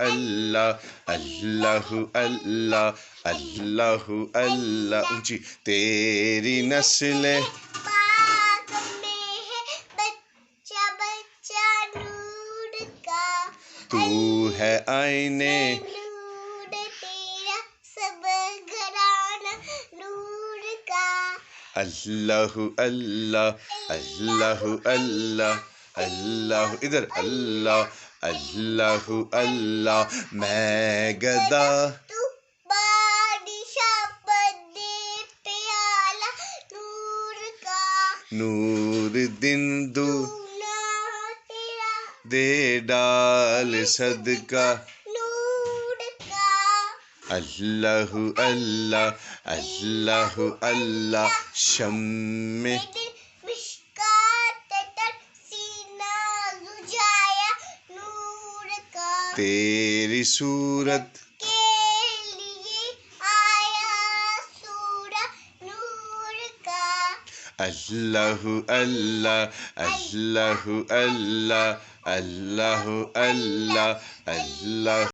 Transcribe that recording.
اللہ اللہ اللہ اللہ اللہ اونچی تیری نسل پاک میں ہے بچہ بچہ نور کا تو ہے آئینے نور تیرا سب گھرانہ نور کا اللہ اللہ اللہ اللہ اللہ ادھر اللہ اللہ اللہ میں گدا تو بادشاہ بدے پیالہ نور کا نور دن دو دونا تیرا دے ڈال صدقہ نور کا اللہ اللہ اللہ اللہ شم مشکات تر سینہ زجایا نور کا تیری صورت کے لیے آیا سورہ نور کا اللہ اللہ اللہ اللہ اللہ اللہ اللہ